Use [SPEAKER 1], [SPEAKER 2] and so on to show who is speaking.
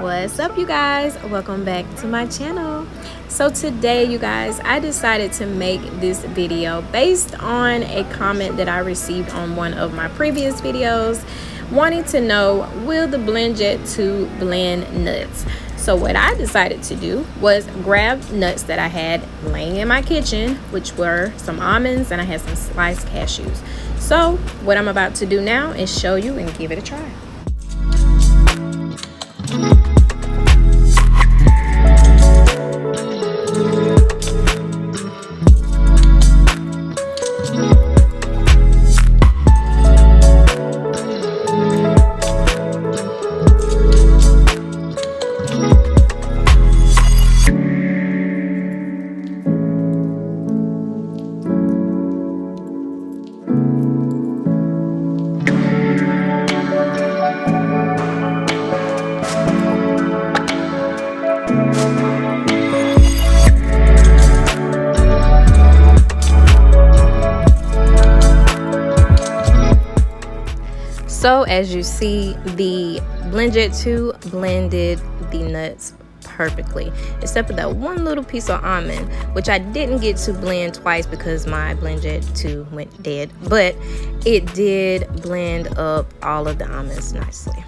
[SPEAKER 1] What's up, you guys? Welcome back to my channel. So today, you guys, I decided to make this video based on a comment that I received on one of my previous videos, wanting to know, will the BlendJet 2 blend nuts? So what I decided to do was grab nuts that I had laying in my kitchen, which were some almonds, and I had some sliced cashews. So what I'm about to do now is show you and give it a try. So as you see, the BlendJet 2 blended the nuts perfectly, except for that one little piece of almond, which I didn't get to blend twice because my BlendJet 2 went dead, but it did blend up all of the almonds nicely.